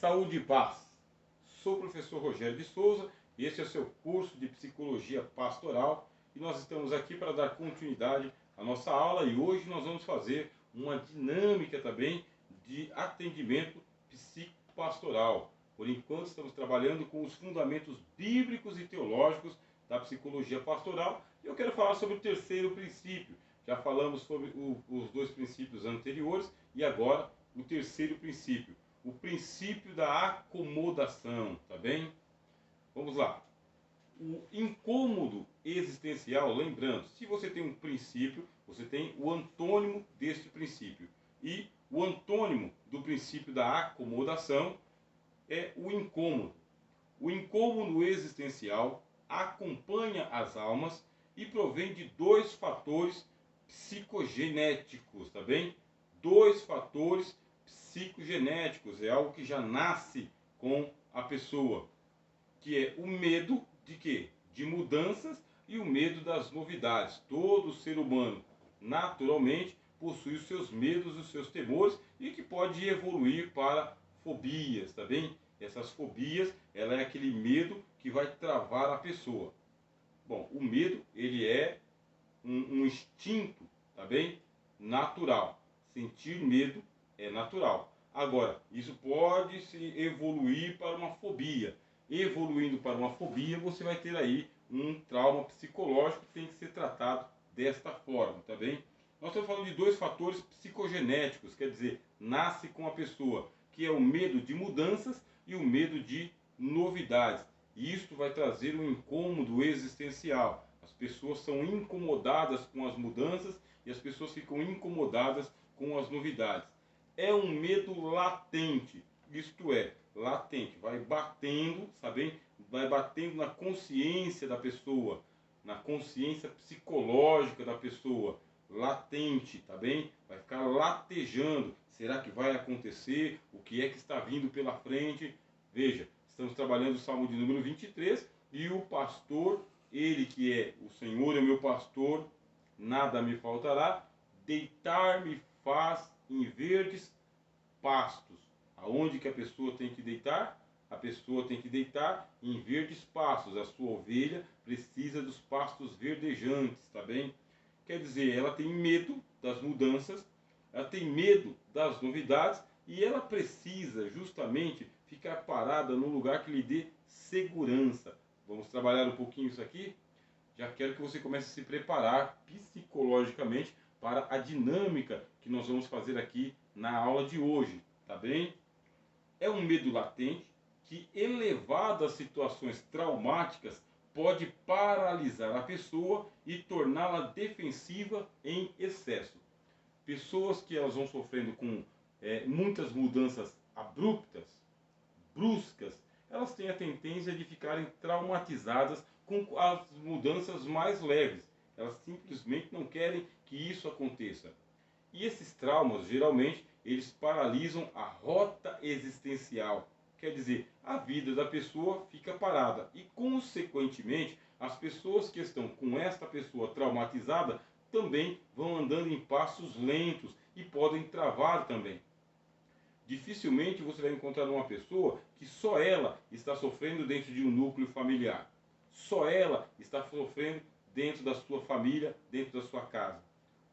Saúde e paz. Sou o professor Rogério de Souza e este é o seu curso de Psicologia Pastoral e nós estamos aqui para dar continuidade à nossa aula e hoje nós vamos fazer uma dinâmica também de atendimento psicopastoral. Por enquanto estamos trabalhando com os fundamentos bíblicos e teológicos da psicologia pastoral e eu quero falar sobre o terceiro princípio. Já falamos sobre os dois princípios anteriores e agora o terceiro princípio. O princípio da acomodação, tá bem? Vamos lá. O incômodo existencial, lembrando, se você tem um princípio, você tem o antônimo deste princípio. E o antônimo do princípio da acomodação é o incômodo. O incômodo existencial acompanha as almas e provém de dois fatores psicogenéticos, tá bem? Dois fatores psicogenéticos, é algo que já nasce com a pessoa, que é o medo de quê? De mudanças e o medo das novidades. Todo ser humano, naturalmente, possui os seus medos, os seus temores e que pode evoluir para fobias, tá bem? Essas fobias, ela é aquele medo que vai travar a pessoa. Bom, o medo, ele é um instinto, tá bem? Natural. Sentir medo é natural. Agora, isso pode se evoluir para uma fobia. Evoluindo para uma fobia, você vai ter aí um trauma psicológico que tem que ser tratado desta forma, tá bem? Nós estamos falando de dois fatores psicogenéticos, quer dizer, nasce com a pessoa, que é o medo de mudanças e o medo de novidades. E isto vai trazer um incômodo existencial. As pessoas são incomodadas com as mudanças e as pessoas ficam incomodadas com as novidades. É um medo latente, isto é, latente, vai batendo, sabe? Vai batendo na consciência da pessoa, na consciência psicológica da pessoa, latente, tá bem? Vai ficar latejando, será que vai acontecer? O que é que está vindo pela frente? Veja, estamos trabalhando o Salmo de número 23 e o pastor, ele que é o Senhor é o meu pastor, nada me faltará, deitar-me faz em verdes pastos. Aonde que a pessoa tem que deitar? A pessoa tem que deitar em verdes pastos. A sua ovelha precisa dos pastos verdejantes, tá bem? Quer dizer, ela tem medo das mudanças, ela tem medo das novidades e ela precisa justamente ficar parada num lugar que lhe dê segurança. Vamos trabalhar um pouquinho isso aqui? Já quero que você comece a se preparar psicologicamente para a dinâmica que nós vamos fazer aqui na aula de hoje, tá bem? É um medo latente que, elevado a situações traumáticas, pode paralisar a pessoa e torná-la defensiva em excesso. Pessoas que elas vão sofrendo com muitas mudanças abruptas, bruscas, elas têm a tendência de ficarem traumatizadas com as mudanças mais leves. Elas simplesmente não querem que isso aconteça. E esses traumas, geralmente, eles paralisam a rota existencial. Quer dizer, a vida da pessoa fica parada. E, consequentemente, as pessoas que estão com esta pessoa traumatizada também vão andando em passos lentos e podem travar também. Dificilmente você vai encontrar uma pessoa que só ela está sofrendo dentro de um núcleo familiar. Só ela está sofrendo dentro da sua família, dentro da sua casa.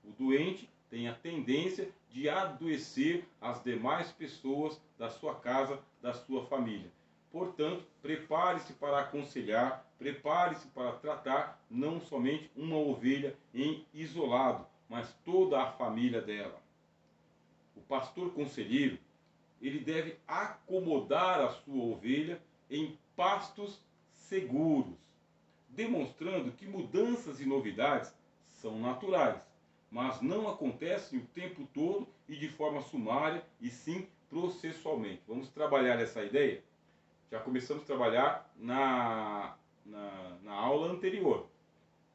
O doente tem a tendência de adoecer as demais pessoas da sua casa, da sua família. Portanto, prepare-se para aconselhar, prepare-se para tratar não somente uma ovelha em isolado, mas toda a família dela. O pastor conselheiro, ele deve acomodar a sua ovelha em pastos seguros, demonstrando que mudanças e novidades são naturais, mas não acontecem o tempo todo e de forma sumária, e sim processualmente. Vamos trabalhar essa ideia? Já começamos a trabalhar na aula anterior.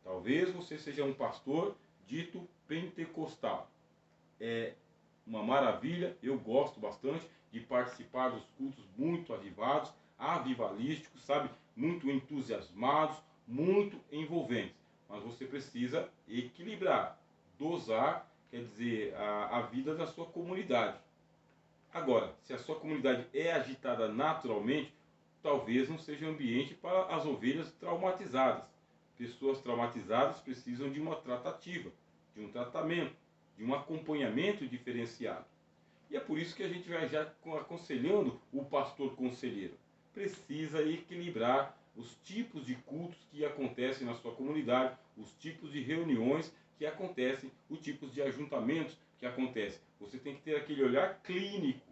Talvez você seja um pastor dito pentecostal. É uma maravilha, eu gosto bastante de participar dos cultos muito avivados, avivalísticos, sabe? Muito entusiasmados, muito envolventes. Mas você precisa equilibrar, dosar, quer dizer, a vida da sua comunidade. Agora, se a sua comunidade é agitada naturalmente, talvez não seja ambiente para as ovelhas traumatizadas. Pessoas traumatizadas precisam de uma tratativa, de um tratamento, de um acompanhamento diferenciado. E é por isso que a gente vai já aconselhando o pastor conselheiro. Precisa equilibrar os tipos de cultos que acontecem na sua comunidade, os tipos de reuniões que acontecem, os tipos de ajuntamentos que acontecem. Você tem que ter aquele olhar clínico.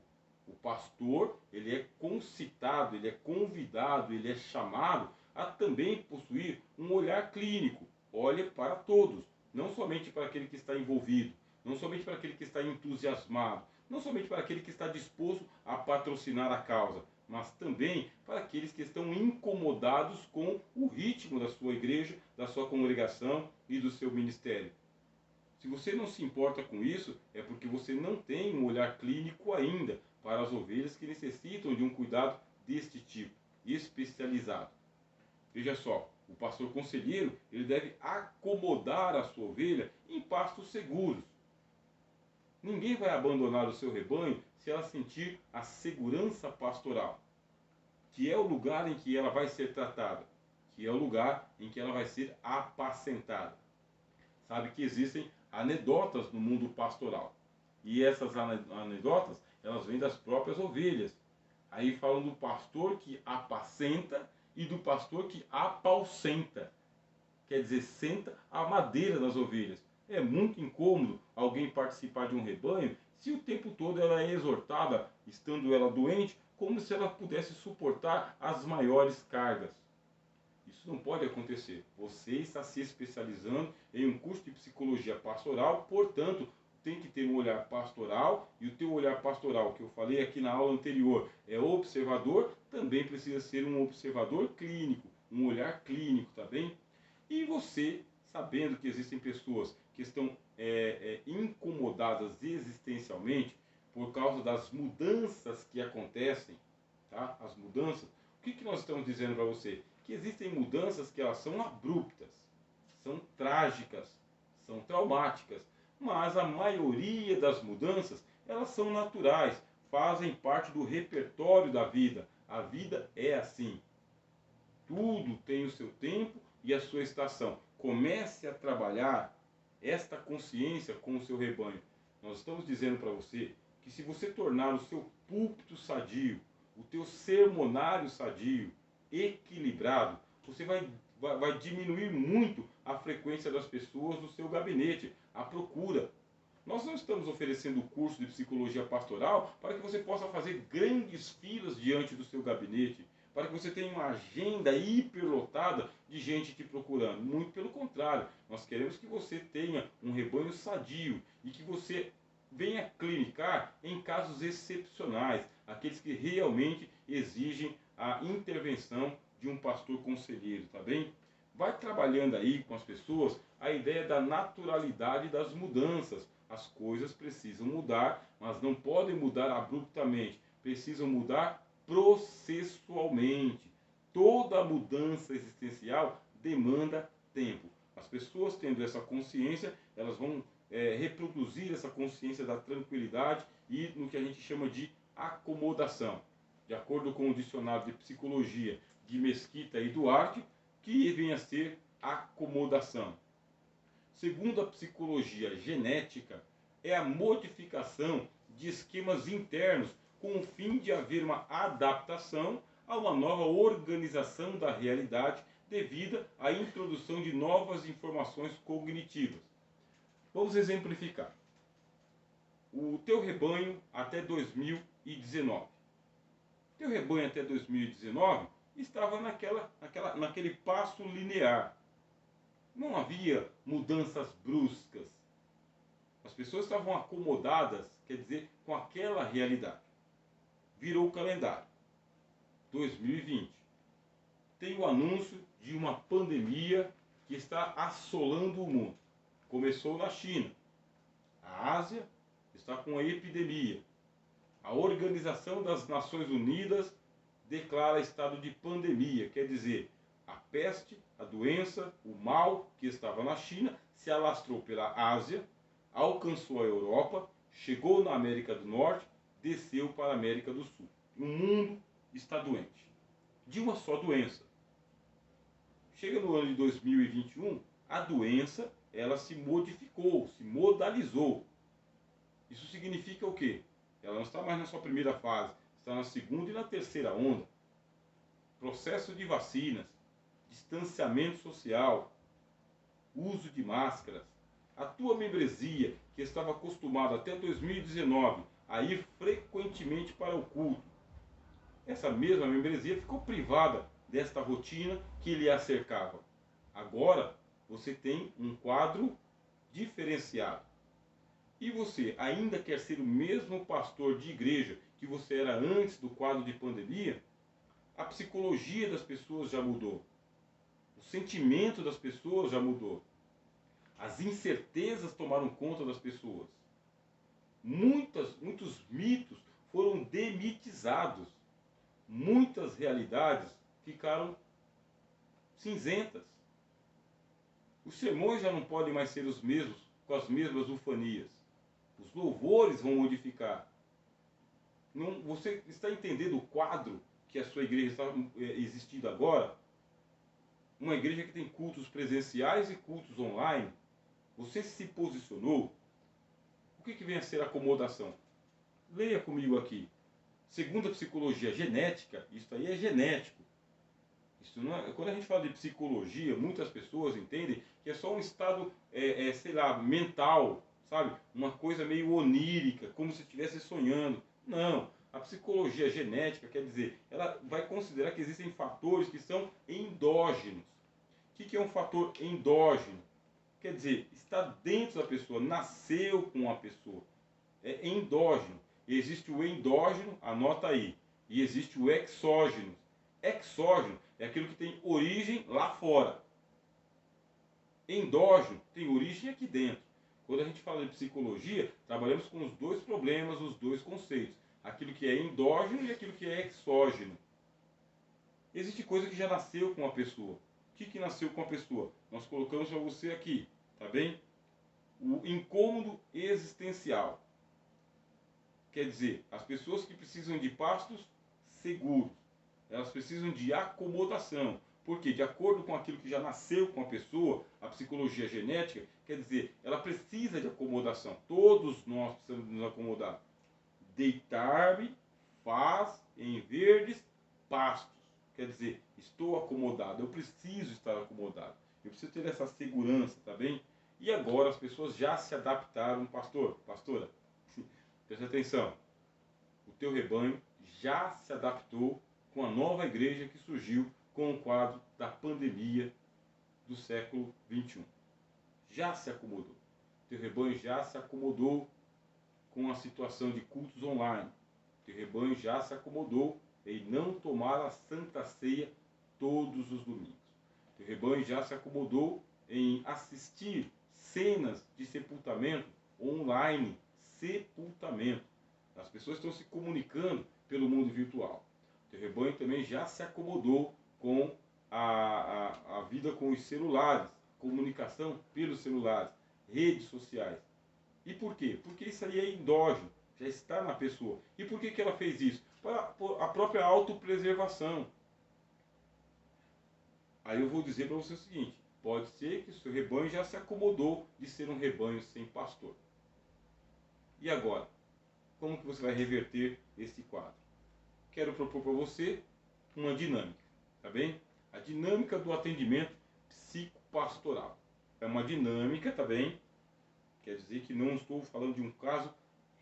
O pastor, ele é concitado, ele é convidado, ele é chamado a também possuir um olhar clínico. Olhe para todos, não somente para aquele que está envolvido, não somente para aquele que está entusiasmado, não somente para aquele que está disposto a patrocinar a causa, mas também para aqueles que estão incomodados com o ritmo da sua igreja, da sua congregação e do seu ministério. Se você não se importa com isso, é porque você não tem um olhar clínico ainda para as ovelhas que necessitam de um cuidado deste tipo, especializado. Veja só, o pastor conselheiro, ele deve acomodar a sua ovelha em pastos seguros. Ninguém vai abandonar o seu rebanho se ela sentir a segurança pastoral, que é o lugar em que ela vai ser tratada, que é o lugar em que ela vai ser apacentada. Sabe que existem anedotas no mundo pastoral. E essas anedotas, elas vêm das próprias ovelhas. Aí falam do pastor que apacenta e do pastor que apaucenta. Quer dizer, senta a madeira das ovelhas. É muito incômodo alguém participar de um rebanho se o tempo todo ela é exortada, estando ela doente, como se ela pudesse suportar as maiores cargas. Isso não pode acontecer. Você está se especializando em um curso de psicologia pastoral, portanto, tem que ter um olhar pastoral, e o teu olhar pastoral, que eu falei aqui na aula anterior, é observador, também precisa ser um observador clínico, um olhar clínico, tá bem? E você, sabendo que existem pessoas que estão incomodadas existencialmente por causa das mudanças que acontecem, tá? As mudanças, o que nós estamos dizendo para você? Que existem mudanças que elas são abruptas, são trágicas, são traumáticas, mas a maioria das mudanças, elas são naturais, fazem parte do repertório da vida. A vida é assim. Tudo tem o seu tempo e a sua estação. Comece a trabalhar esta consciência com o seu rebanho. Nós estamos dizendo para você que se você tornar o seu púlpito sadio, o teu sermonário sadio, equilibrado, você vai diminuir muito a frequência das pessoas no seu gabinete, a procura. Nós não estamos oferecendo o curso de psicologia pastoral para que você possa fazer grandes filas diante do seu gabinete, para que você tenha uma agenda hiperlotada de gente te procurando. Muito pelo contrário, nós queremos que você tenha um rebanho sadio e que você venha clinicar em casos excepcionais, aqueles que realmente exigem a intervenção de um pastor conselheiro, tá bem? Vai trabalhando aí com as pessoas a ideia da naturalidade das mudanças. As coisas precisam mudar, mas não podem mudar abruptamente, precisam mudar processualmente. Toda mudança existencial demanda tempo. As pessoas tendo essa consciência, elas vão reproduzir essa consciência da tranquilidade e no que a gente chama de acomodação. De acordo com o dicionário de psicologia de Mesquita e Duarte, que vem a ser acomodação. Segundo a psicologia genética, é a modificação de esquemas internos com o fim de haver uma adaptação a uma nova organização da realidade devido à introdução de novas informações cognitivas. Vamos exemplificar. O teu rebanho até 2019. Teu rebanho até 2019 estava naquele passo linear. Não havia mudanças bruscas. As pessoas estavam acomodadas, quer dizer, com aquela realidade. Virou o calendário. 2020. Tem o anúncio de uma pandemia que está assolando o mundo. Começou na China. A Ásia está com a epidemia. A Organização das Nações Unidas declara estado de pandemia, quer dizer, a peste, a doença, o mal que estava na China se alastrou pela Ásia, alcançou a Europa, chegou na América do Norte, desceu para a América do Sul. O mundo está doente de uma só doença. Chega no ano de 2021, a doença ela se modificou, se modalizou. Isso significa o quê? Ela não está mais na sua primeira fase, está na segunda e na terceira onda. Processo de vacinas, distanciamento social, uso de máscaras. A tua membresia, que estava acostumada até 2019 a ir frequentemente para o culto, essa mesma membresia ficou privada desta rotina que lhe a cercava. Agora você tem um quadro diferenciado. E você ainda quer ser o mesmo pastor de igreja que você era antes do quadro de pandemia? A psicologia das pessoas já mudou. O sentimento das pessoas já mudou. As incertezas tomaram conta das pessoas. Muitos mitos foram demitizados. Muitas realidades ficaram cinzentas. Os sermões já não podem mais ser os mesmos, com as mesmas ufanias. Os louvores vão modificar. Não, você está entendendo o quadro que a sua igreja está existindo agora? Uma igreja que tem cultos presenciais e cultos online. Você se posicionou? O que vem a ser acomodação? Leia comigo aqui. Segundo a psicologia genética, isso aí é genético. Isso não é, quando a gente fala de psicologia, muitas pessoas entendem que é só um estado, sei lá, mental, sabe? Uma coisa meio onírica, como se estivesse sonhando. Não, a psicologia genética quer dizer, ela vai considerar que existem fatores que são endógenos. O que é um fator endógeno? Quer dizer, está dentro da pessoa, nasceu com a pessoa. É endógeno. Existe o endógeno, anota aí, e existe o exógeno. Exógeno é aquilo que tem origem lá fora. Endógeno tem origem aqui dentro. Quando a gente fala de psicologia, trabalhamos com os dois problemas, os dois conceitos. Aquilo que é endógeno e aquilo que é exógeno. Existe coisa que já nasceu com a pessoa. O que nasceu com a pessoa? Nós colocamos para você aqui, tá bem? O incômodo existencial. Quer dizer, as pessoas que precisam de pastos seguros, elas precisam de acomodação. Porque, de acordo com aquilo que já nasceu com a pessoa, a psicologia genética, quer dizer, ela precisa de acomodação. Todos nós precisamos nos acomodar. Deitar-me faz em verdes pastos. Quer dizer, estou acomodado, eu preciso estar acomodado. Eu preciso ter essa segurança, tá bem? E agora as pessoas já se adaptaram, pastora, preste atenção. O teu rebanho já se adaptou com a nova igreja que surgiu com o quadro da pandemia do século 21. Já se acomodou. O teu rebanho já se acomodou com a situação de cultos online. O teu rebanho já se acomodou em não tomar a Santa Ceia todos os domingos. O teu rebanho já se acomodou em assistir cenas de sepultamento online. Sepultamento. As pessoas estão se comunicando pelo mundo virtual. O teu rebanho também já se acomodou com a vida com os celulares, comunicação pelos celulares, redes sociais. E por quê? Porque isso aí é endógeno, já está na pessoa. E por que ela fez isso? Para a própria autopreservação. Aí eu vou dizer para você o seguinte, pode ser que o seu rebanho já se acomodou de ser um rebanho sem pastor. E agora? Como que você vai reverter esse quadro? Quero propor para você uma dinâmica, tá bem? A dinâmica do atendimento psicopastoral. É uma dinâmica, tá bem? Quer dizer que não estou falando de um caso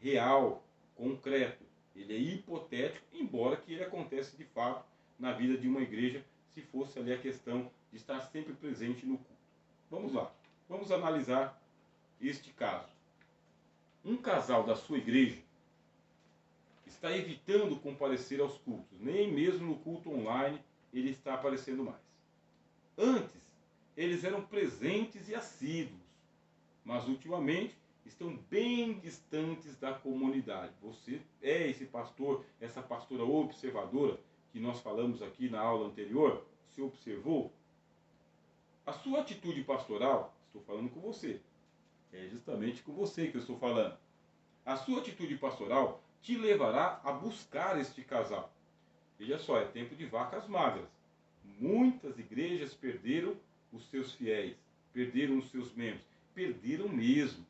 real, concreto. Ele é hipotético, embora que ele aconteça de fato na vida de uma igreja, se fosse ali a questão de estar sempre presente no culto. Vamos lá, vamos analisar este caso. Um casal da sua igreja está evitando comparecer aos cultos, nem mesmo no culto online ele está aparecendo mais. Antes, eles eram presentes e assíduos, mas ultimamente estão bem distantes da comunidade. Você é esse pastor, essa pastora observadora que nós falamos aqui na aula anterior? Você observou? A sua atitude pastoral, estou falando com você, é justamente com você que eu estou falando. A sua atitude pastoral te levará a buscar este casal. Veja só, é tempo de vacas magras. Muitas igrejas perderam os seus fiéis, perderam os seus membros, perderam mesmo.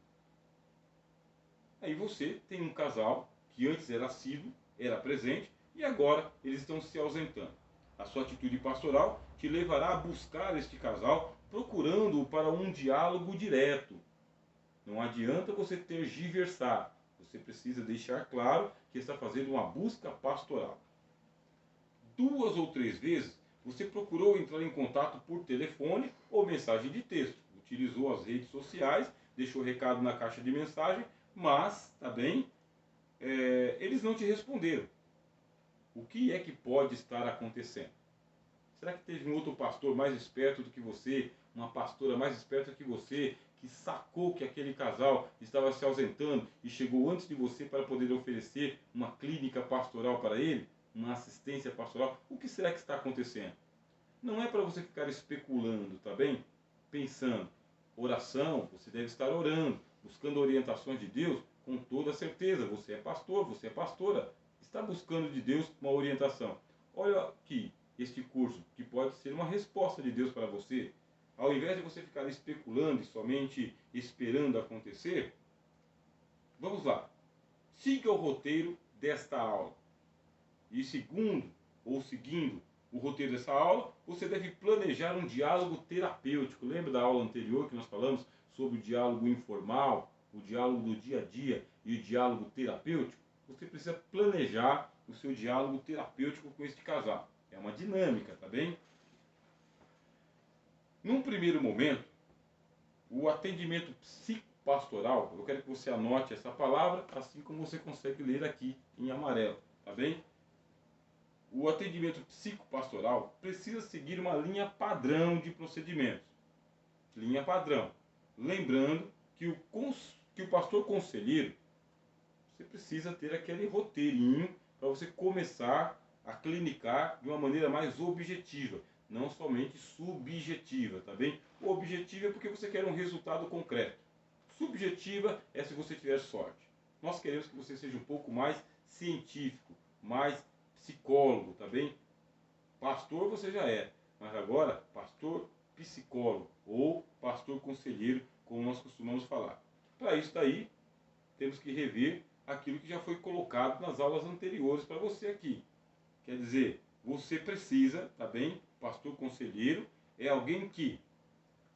Aí você tem um casal que antes era assíduo, era presente, e agora eles estão se ausentando. A sua atitude pastoral te levará a buscar este casal, procurando-o para um diálogo direto. Não adianta você tergiversar. Você precisa deixar claro que está fazendo uma busca pastoral. 2 ou 3 vezes você procurou entrar em contato por telefone ou mensagem de texto. Utilizou as redes sociais, deixou recado na caixa de mensagem, mas, tá bem, eles não te responderam. O que é que pode estar acontecendo? Será que teve um outro pastor mais esperto do que você, uma pastora mais esperta que você, que sacou que aquele casal estava se ausentando e chegou antes de você para poder oferecer uma clínica pastoral para ele, uma assistência pastoral? O que será que está acontecendo? Não é para você ficar especulando, tá bem? Pensando. Oração, você deve estar orando, buscando orientações de Deus com toda certeza. Você é pastor, você é pastora, está buscando de Deus uma orientação. Olha aqui, este curso, que pode ser uma resposta de Deus para você. Ao invés de você ficar especulando e somente esperando acontecer, vamos lá. Siga o roteiro desta aula. E seguindo o roteiro dessa aula, você deve planejar um diálogo terapêutico. Lembra da aula anterior que nós falamos sobre o diálogo informal, o diálogo do dia a dia e o diálogo terapêutico? Você precisa planejar o seu diálogo terapêutico com este casal. É uma dinâmica, tá bem? Num primeiro momento, o atendimento psicopastoral, eu quero que você anote essa palavra, assim como você consegue ler aqui em amarelo, tá bem? O atendimento psicopastoral precisa seguir uma linha padrão de procedimentos. Linha padrão. Lembrando que o pastor conselheiro, você precisa ter aquele roteirinho para você começar a clinicar de uma maneira mais objetiva, não somente subjetiva, tá bem? O objetivo é porque você quer um resultado concreto. Subjetiva é se você tiver sorte. Nós queremos que você seja um pouco mais científico, mais psicólogo, tá bem? Pastor você já é, mas agora pastor psicólogo ou pastor conselheiro, como nós costumamos falar. Para isso daí, temos que rever aquilo que já foi colocado nas aulas anteriores para você aqui. Quer dizer, você precisa, tá bem? Pastor conselheiro é alguém que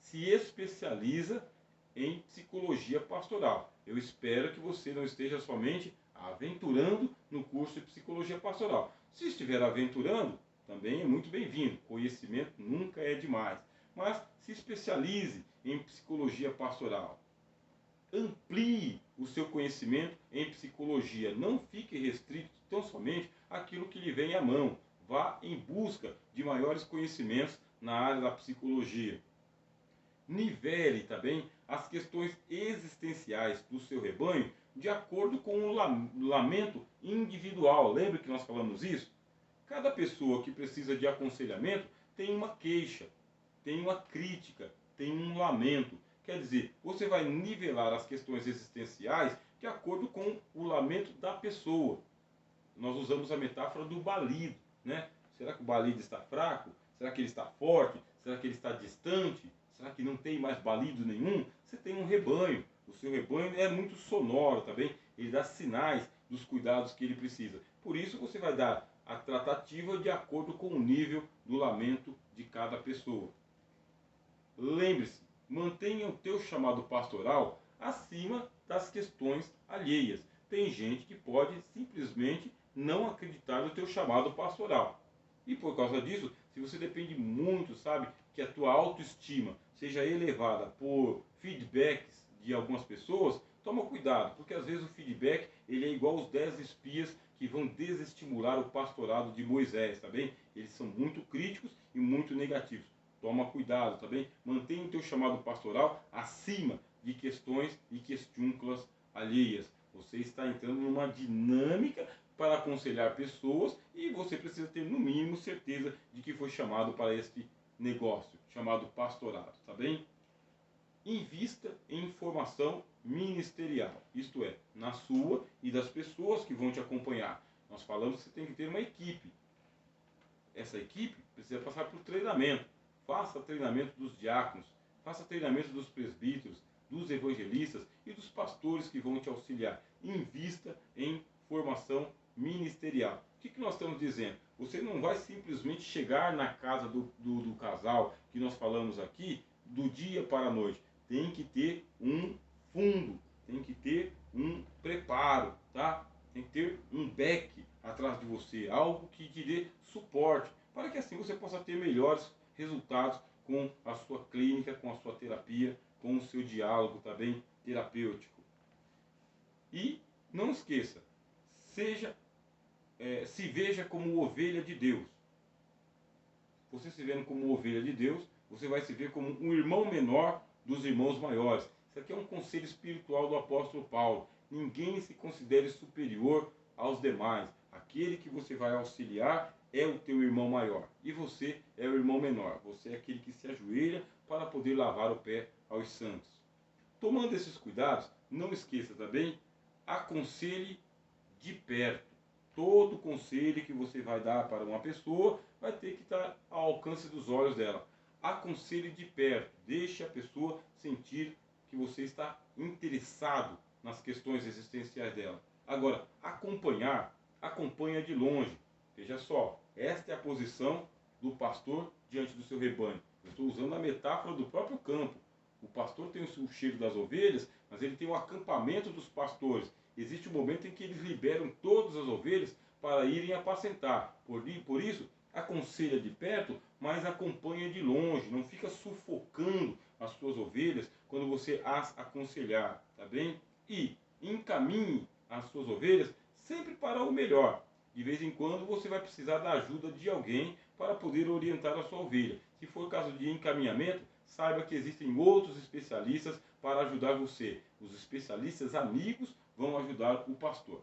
se especializa em psicologia pastoral. Eu espero que você não esteja somente aventurando no curso de psicologia pastoral. Se estiver aventurando, também é muito bem-vindo. Conhecimento nunca é demais. Mas se especialize em psicologia pastoral. Amplie o seu conhecimento em psicologia. Não fique restrito tão somente àquilo que lhe vem à mão. Vá em busca de maiores conhecimentos na área da psicologia. Nivele também as questões existenciais do seu rebanho de acordo com o lamento individual. Lembra que nós falamos isso? Cada pessoa que precisa de aconselhamento tem uma queixa, tem uma crítica, tem um lamento. Quer dizer, você vai nivelar as questões existenciais de acordo com o lamento da pessoa. Nós usamos a metáfora do balido, né? Será que o balido está fraco? Será que ele está forte? Será que ele está distante? Será que não tem mais balido nenhum? Você tem um rebanho. O seu rebanho é muito sonoro, tá bem? Ele dá sinais dos cuidados que ele precisa. Por isso você vai dar a tratativa de acordo com o nível do lamento de cada pessoa. Lembre-se, mantenha o teu chamado pastoral acima das questões alheias. Tem gente que pode simplesmente não acreditar no teu chamado pastoral. E por causa disso, se você depende muito, sabe, que a tua autoestima seja elevada por feedbacks de algumas pessoas, toma cuidado, porque às vezes o feedback ele é igual aos 10 espias que vão desestimular o pastorado de Moisés, tá bem? Eles são muito críticos e muito negativos. Toma cuidado, tá bem? Mantenha o teu chamado pastoral acima de questões e questiúnculas alheias. Você está entrando numa dinâmica para aconselhar pessoas e você precisa ter no mínimo certeza de que foi chamado para este negócio, chamado pastorado, tá bem? invista em formação ministerial, isto é, na sua e das pessoas que vão te acompanhar. Nós falamos que você tem que ter uma equipe. Essa equipe precisa passar por treinamento. Faça treinamento dos diáconos, faça treinamento dos presbíteros, dos evangelistas e dos pastores que vão te auxiliar. Invista em formação ministerial. O que nós estamos dizendo? Você não vai simplesmente chegar na casa do casal que nós falamos aqui do dia para a noite. Tem que ter um fundo, tem que ter um preparo, tá? Tem que ter um back atrás de você, algo que te dê suporte, para que assim você possa ter melhores resultados com a sua clínica, com a sua terapia, com o seu diálogo também terapêutico. E não esqueça, se veja como ovelha de Deus. Você se vendo como ovelha de Deus, você vai se ver como um irmão menor dos irmãos maiores. Isso aqui é um conselho espiritual do apóstolo Paulo. Ninguém se considere superior aos demais. Aquele que você vai auxiliar é o teu irmão maior. E você é o irmão menor. Você é aquele que se ajoelha para poder lavar o pé aos santos. Tomando esses cuidados, não esqueça também, aconselhe de perto. Todo conselho que você vai dar para uma pessoa vai ter que estar ao alcance dos olhos dela. Aconselhe de perto. Deixe a pessoa sentir que você está interessado nas questões existenciais dela. Agora, acompanha de longe. Veja só, esta é a posição do pastor diante do seu rebanho. Eu estou usando a metáfora do próprio campo. O pastor tem o cheiro das ovelhas, mas ele tem o acampamento dos pastores. Existe um momento em que eles liberam todas as ovelhas para irem apacentar. Por isso, aconselha de perto, mas acompanha de longe. Não fica sufocando as suas ovelhas quando você as aconselhar, tá bem? E encaminhe as suas ovelhas sempre para o melhor. De vez em quando você vai precisar da ajuda de alguém para poder orientar a sua ovelha. Se for caso de encaminhamento, saiba que existem outros especialistas para ajudar você. Os especialistas amigos vão ajudar o pastor.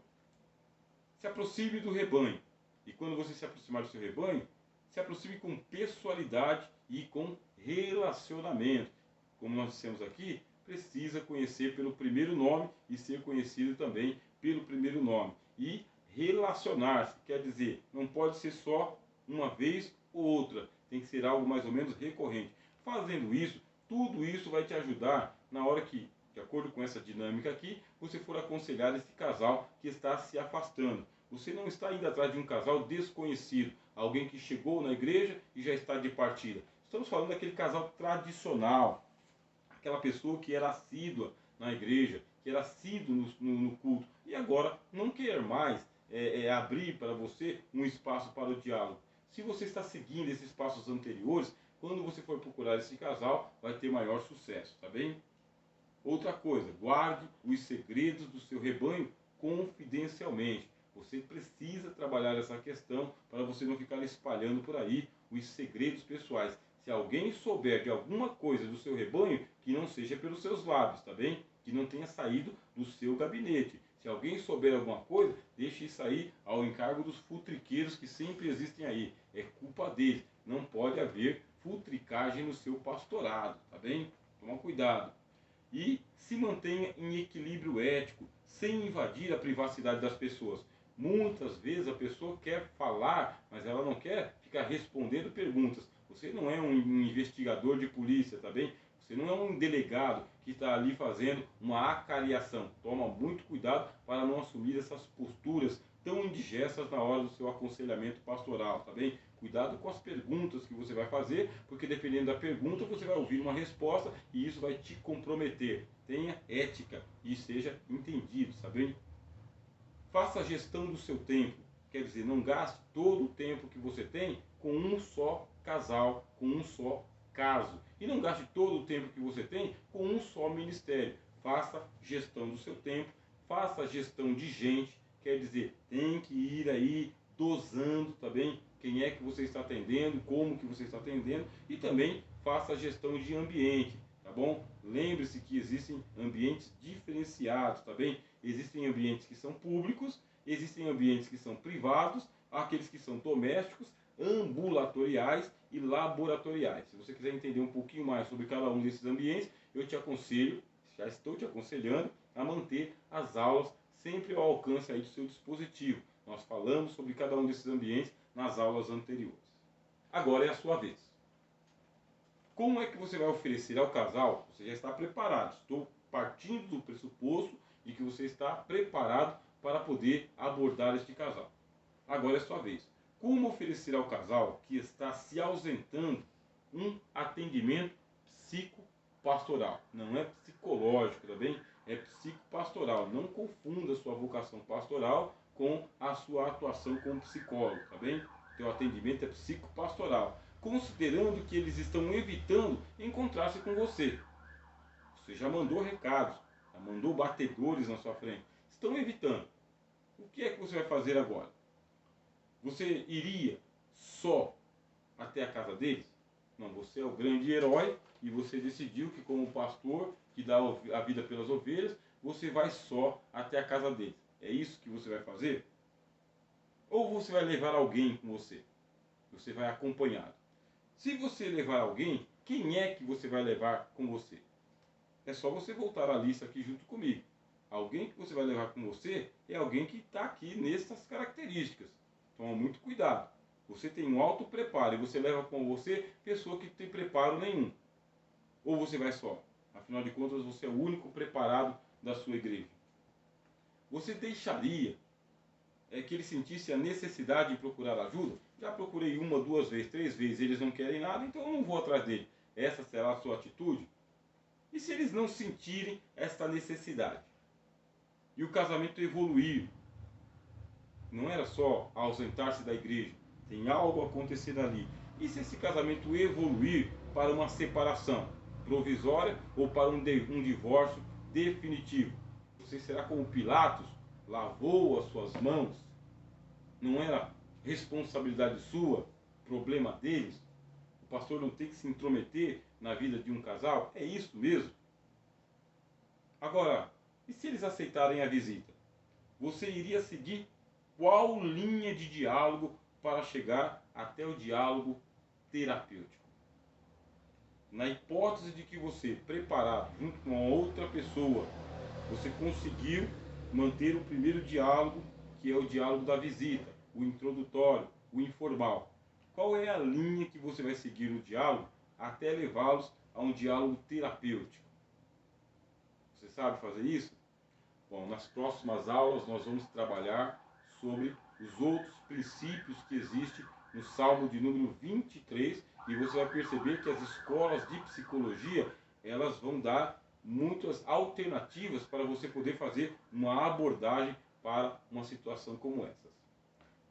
Se aproxime do rebanho. E quando você se aproximar do seu rebanho, se aproxime com pessoalidade e com relacionamento. Como nós dissemos aqui, precisa conhecer pelo primeiro nome e ser conhecido também pelo primeiro nome. E relacionar-se, quer dizer, não pode ser só uma vez ou outra, tem que ser algo mais ou menos recorrente. Fazendo isso, tudo isso vai te ajudar na hora que, de acordo com essa dinâmica aqui, você for aconselhar esse casal que está se afastando. Você não está indo atrás de um casal desconhecido, alguém que chegou na igreja e já está de partida. Estamos falando daquele casal tradicional, aquela pessoa que era assídua na igreja, que era assíduo no culto, e agora não quer mais abrir para você um espaço para o diálogo. Se você está seguindo esses passos anteriores, quando você for procurar esse casal, vai ter maior sucesso, tá bem? Outra coisa, guarde os segredos do seu rebanho confidencialmente. Você precisa trabalhar essa questão para você não ficar espalhando por aí os segredos pessoais. Se alguém souber de alguma coisa do seu rebanho, que não seja pelos seus lábios, tá bem? Que não tenha saído do seu gabinete. Se alguém souber alguma coisa, deixe isso aí ao encargo dos futriqueiros que sempre existem aí. É culpa deles. Não pode haver futricagem no seu pastorado, tá bem? Toma cuidado. E se mantenha em equilíbrio ético, sem invadir a privacidade das pessoas. Muitas vezes a pessoa quer falar, mas ela não quer ficar respondendo perguntas. Você não é um investigador de polícia, tá bem? Você não é um delegado que está ali fazendo uma acariação. Toma muito cuidado para não assumir essas posturas tão indigestas na hora do seu aconselhamento pastoral, tá bem? Cuidado com as perguntas que você vai fazer, porque dependendo da pergunta você vai ouvir uma resposta e isso vai te comprometer. Tenha ética e seja entendido, tá bem? Faça a gestão do seu tempo, quer dizer, não gaste todo o tempo que você tem com um só casal, com um só caso. E não gaste todo o tempo que você tem com um só ministério. Faça gestão do seu tempo, faça gestão de gente, quer dizer, tem que ir aí dosando, tá bem? Quem é que você está atendendo, como que você está atendendo e também faça a gestão de ambiente, tá bom? Lembre-se que existem ambientes diferenciados, tá bem? Existem ambientes que são públicos, existem ambientes que são privados, aqueles que são domésticos, ambulatoriais e laboratoriais. Se você quiser entender um pouquinho mais sobre cada um desses ambientes, eu te aconselho, já estou te aconselhando, a manter as aulas sempre ao alcance aí do seu dispositivo. Nós falamos sobre cada um desses ambientes nas aulas anteriores. Agora é a sua vez. Como é que você vai oferecer ao casal? Você já está preparado. Estou partindo do pressuposto de que você está preparado para poder abordar este casal. Agora é a sua vez. Como oferecer ao casal que está se ausentando um atendimento psicopastoral? Não é psicológico, tá bem? É psicopastoral. Não confunda sua vocação pastoral com a sua atuação como psicólogo, tá bem? Teu atendimento é psicopastoral, considerando que eles estão evitando encontrar-se com você. Você já mandou recados, já mandou batedores na sua frente. Estão evitando. O que é que você vai fazer agora? Você iria só até a casa deles? Não, você é o grande herói e você decidiu que, como pastor que dá a vida pelas ovelhas, você vai só até a casa deles. É isso que você vai fazer? Ou você vai levar alguém com você? Você vai acompanhado. Se você levar alguém, quem é que você vai levar com você? É só você voltar a lista aqui junto comigo. Alguém que você vai levar com você é alguém que está aqui nessas características. Toma muito cuidado. Você tem um alto preparo e você leva com você pessoa que não tem preparo nenhum. Ou você vai só? Afinal de contas, você é o único preparado da sua igreja. Você deixaria que ele sentisse a necessidade de procurar ajuda? Já procurei 1, 2 vezes, 3 vezes, eles não querem nada, então eu não vou atrás dele. Essa será a sua atitude? E se eles não sentirem essa necessidade? E o casamento evoluir? Não era só ausentar-se da igreja, tem algo acontecendo ali. E se esse casamento evoluir para uma separação provisória ou para um divórcio definitivo? Você será como Pilatos, lavou as suas mãos? Não era responsabilidade sua, problema deles? O pastor não tem que se intrometer na vida de um casal? É isso mesmo? Agora, e se eles aceitarem a visita? Você iria seguir qual linha de diálogo para chegar até o diálogo terapêutico? Na hipótese de que você, preparado junto com outra pessoa, você conseguiu manter o primeiro diálogo, que é o diálogo da visita, o introdutório, o informal. Qual é a linha que você vai seguir no diálogo até levá-los a um diálogo terapêutico? Você sabe fazer isso? Bom, nas próximas aulas nós vamos trabalhar sobre os outros princípios que existem no Salmo de número 23 e você vai perceber que as escolas de psicologia elas vão dar muitas alternativas para você poder fazer uma abordagem para uma situação como essa.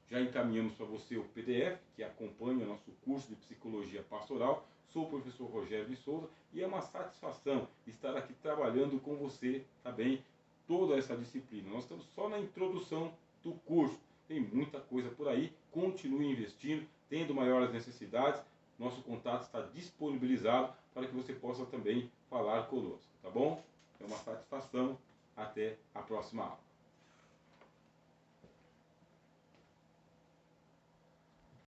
Já encaminhamos para você o PDF que acompanha o nosso curso de Psicologia Pastoral. Sou o professor Rogério de Souza e é uma satisfação estar aqui trabalhando com você, tá bem? Toda essa disciplina. Nós estamos só na introdução do curso. Tem muita coisa por aí. Continue investindo, tendo maiores necessidades. Nosso contato está disponibilizado para que você possa também falar conosco, tá bom? É uma satisfação. Até a próxima aula.